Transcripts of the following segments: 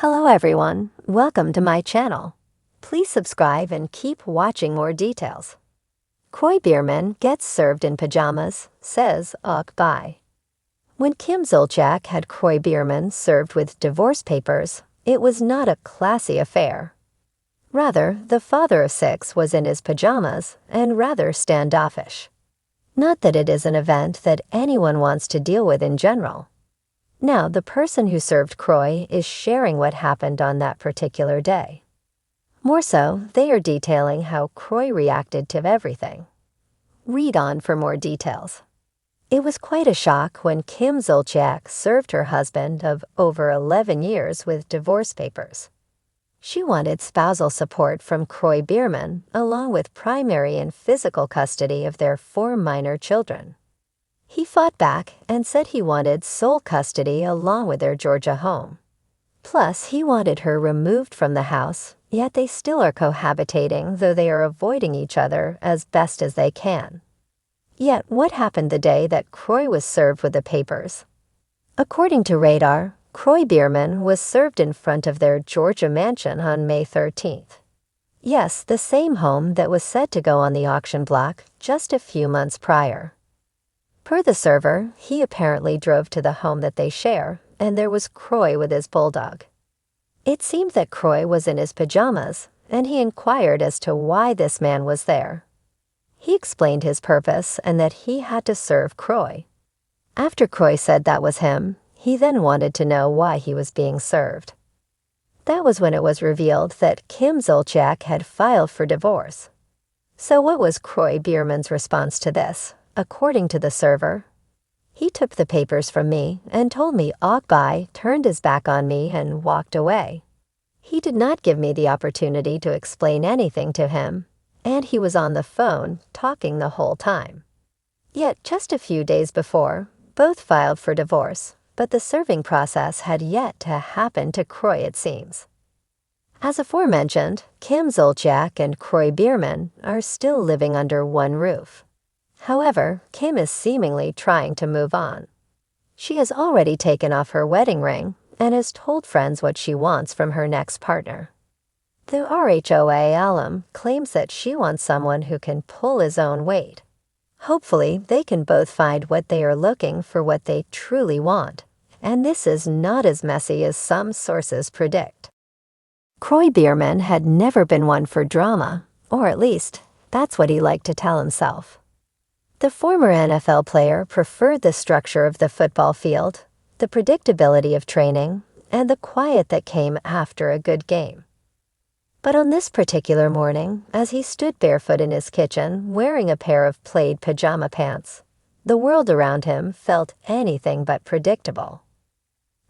Hello everyone, welcome to my channel. Please subscribe and keep watching more details. Kroy Biermann gets served in pajamas, says "Ok, bye." When Kim Zolciak had Kroy Biermann served with divorce papers, it was not a classy affair. Rather, the father of six was in his pajamas and rather standoffish. Not that it is an event that anyone wants to deal with in general. Now, the person who served Kroy is sharing what happened on that particular day. More so, they are detailing how Kroy reacted to everything. Read on for more details. It was quite a shock when Kim Zolciak served her husband of over 11 years with divorce papers. She wanted spousal support from Kroy Biermann, along with primary and physical custody of their 4 minor children. He fought back and said he wanted sole custody along with their Georgia home. Plus, he wanted her removed from the house, yet they still are cohabitating, though they are avoiding each other as best as they can. Yet, what happened the day that Kroy was served with the papers? According to Radar, Kroy Biermann was served in front of their Georgia mansion on May 13th. Yes, the same home that was said to go on the auction block just a few months prior. Per the server, he apparently drove to the home that they share, and there was Kroy with his bulldog. It seemed that Kroy was in his pajamas, and he inquired as to why this man was there. He explained his purpose and that he had to serve Kroy. After Kroy said that was him, he then wanted to know why he was being served. That was when it was revealed that Kim Zolciak had filed for divorce. So what was Kroy Biermann's response to this? According to the server, he took the papers from me and told me "Ok, bye," turned his back on me and walked away. He did not give me the opportunity to explain anything to him, and he was on the phone talking the whole time. Yet just a few days before, both filed for divorce, but the serving process had yet to happen to Kroy, it seems. As aforementioned, Kim Zolciak and Kroy Biermann are still living under one roof. However, Kim is seemingly trying to move on. She has already taken off her wedding ring and has told friends what she wants from her next partner. The RHOA alum claims that she wants someone who can pull his own weight. Hopefully, they can both find what they are looking for, what they truly want, and this is not as messy as some sources predict. Kroy Biermann had never been one for drama, or at least, that's what he liked to tell himself. The former NFL player preferred the structure of the football field, the predictability of training, and the quiet that came after a good game. But on this particular morning, as he stood barefoot in his kitchen wearing a pair of plaid pajama pants, the world around him felt anything but predictable.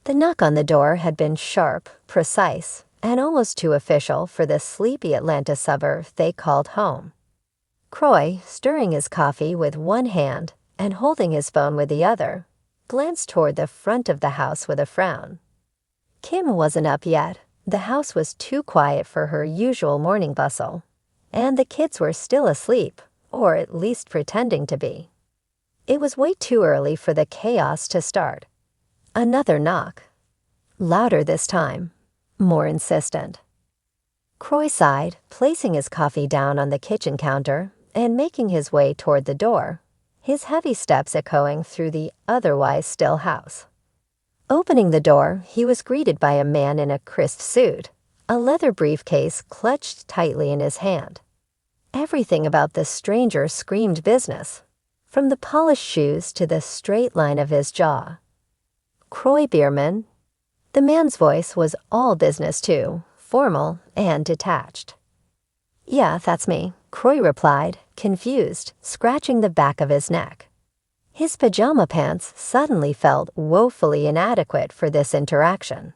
The knock on the door had been sharp, precise, and almost too official for the sleepy Atlanta suburb they called home. Kroy, stirring his coffee with one hand and holding his phone with the other, glanced toward the front of the house with a frown. Kim wasn't up yet. The house was too quiet for her usual morning bustle, and the kids were still asleep, or at least pretending to be. It was way too early for the chaos to start. Another knock. Louder this time, more insistent. Kroy sighed, placing his coffee down on the kitchen counter and making his way toward the door, his heavy steps echoing through the otherwise still house. Opening the door, he was greeted by a man in a crisp suit, a leather briefcase clutched tightly in his hand. Everything about the stranger screamed business, from the polished shoes to the straight line of his jaw. Kroy Biermann. The man's voice was all business too, formal and detached. "Yeah, that's me," Kroy replied, confused, scratching the back of his neck. His pajama pants suddenly felt woefully inadequate for this interaction.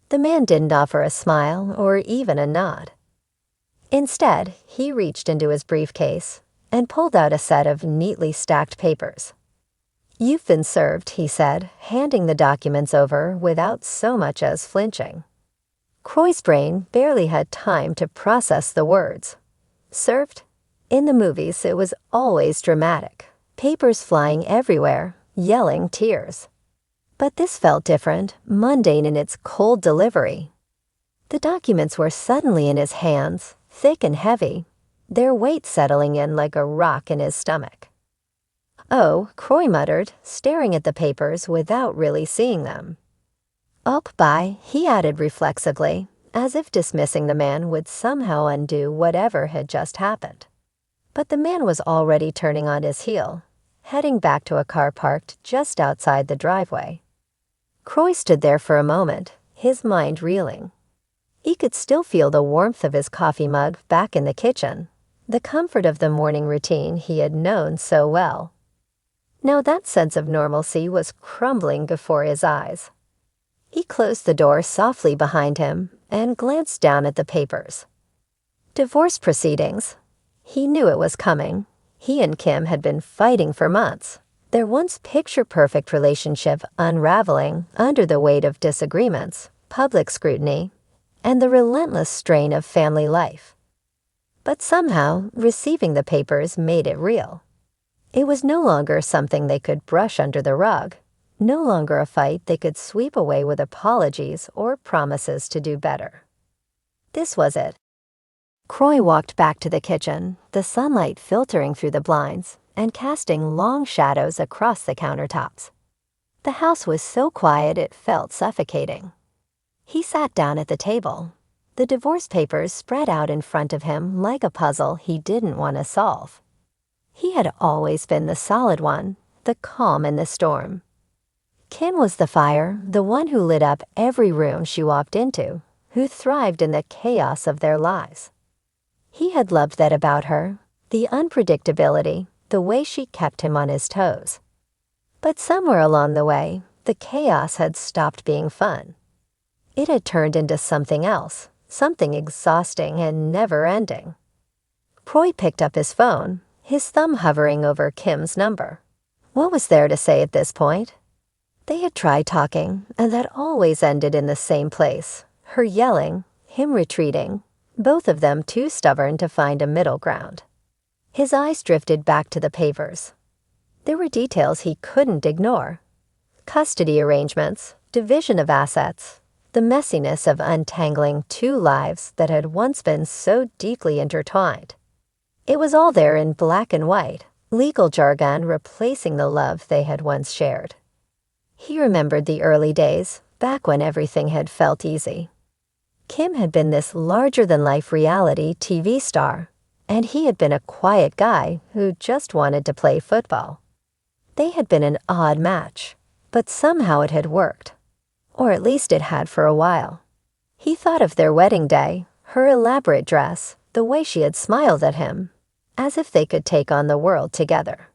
The man didn't offer a smile or even a nod. Instead, he reached into his briefcase and pulled out a set of neatly stacked papers. "You've been served," he said, handing the documents over without so much as flinching. Kroy's brain barely had time to process the words. Served? In the movies, it was always dramatic. Papers flying everywhere, yelling tears. But this felt different, mundane in its cold delivery. The documents were suddenly in his hands, thick and heavy, their weight settling in like a rock in his stomach. "Oh," Kroy muttered, staring at the papers without really seeing them. "Ok, bye," he added reflexively, as if dismissing the man would somehow undo whatever had just happened. But the man was already turning on his heel, heading back to a car parked just outside the driveway. Kroy stood there for a moment, his mind reeling. He could still feel the warmth of his coffee mug back in the kitchen, the comfort of the morning routine he had known so well. Now that sense of normalcy was crumbling before his eyes. He closed the door softly behind him and glanced down at the papers. Divorce proceedings. He knew it was coming. He and Kim had been fighting for months, their once picture-perfect relationship unraveling under the weight of disagreements, public scrutiny, and the relentless strain of family life. But somehow, receiving the papers made it real. It was no longer something they could brush under the rug, no longer a fight they could sweep away with apologies or promises to do better. This was it. Kroy walked back to the kitchen, the sunlight filtering through the blinds and casting long shadows across the countertops. The house was so quiet it felt suffocating. He sat down at the table, the divorce papers spread out in front of him like a puzzle he didn't want to solve. He had always been the solid one, the calm in the storm. Kim was the fire, the one who lit up every room she walked into, who thrived in the chaos of their lives. He had loved that about her, the unpredictability, the way she kept him on his toes. But somewhere along the way, the chaos had stopped being fun. It had turned into something else, something exhausting and never-ending. Kroy picked up his phone, his thumb hovering over Kim's number. What was there to say at this point? They had tried talking, and that always ended in the same place, her yelling, him retreating, both of them too stubborn to find a middle ground. His eyes drifted back to the papers. There were details he couldn't ignore. Custody arrangements, division of assets, the messiness of untangling two lives that had once been so deeply intertwined. It was all there in black and white, legal jargon replacing the love they had once shared. He remembered the early days, back when everything had felt easy. Kim had been this larger-than-life reality TV star, and he had been a quiet guy who just wanted to play football. They had been an odd match, but somehow it had worked. Or at least it had for a while. He thought of their wedding day, her elaborate dress, the way she had smiled at him, as if they could take on the world together.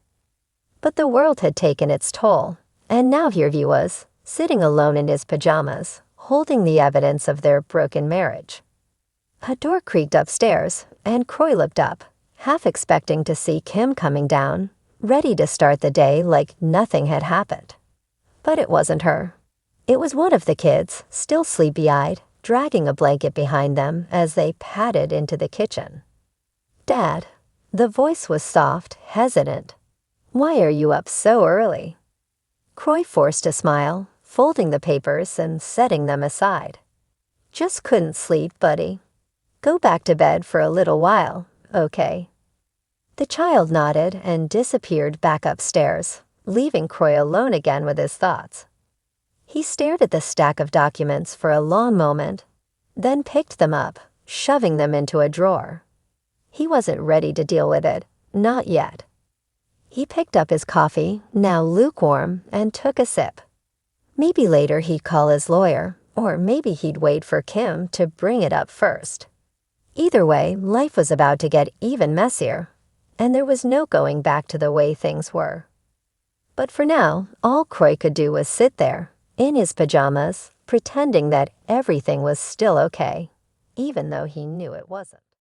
But the world had taken its toll, and now here he was, sitting alone in his pajamas, holding the evidence of their broken marriage. A door creaked upstairs, and Kroy looked up, half expecting to see Kim coming down, ready to start the day like nothing had happened. But it wasn't her. It was one of the kids, still sleepy-eyed, dragging a blanket behind them as they padded into the kitchen. "Dad." The voice was soft, hesitant. "Why are you up so early?" Kroy forced a smile, folding the papers and setting them aside. "Just couldn't sleep, buddy. Go back to bed for a little while, okay?" The child nodded and disappeared back upstairs, leaving Kroy alone again with his thoughts. He stared at the stack of documents for a long moment, then picked them up, shoving them into a drawer. He wasn't ready to deal with it, not yet. He picked up his coffee, now lukewarm, and took a sip. Maybe later he'd call his lawyer, or maybe he'd wait for Kim to bring it up first. Either way, life was about to get even messier, and there was no going back to the way things were. But for now, all Kroy could do was sit there, in his pajamas, pretending that everything was still okay, even though he knew it wasn't.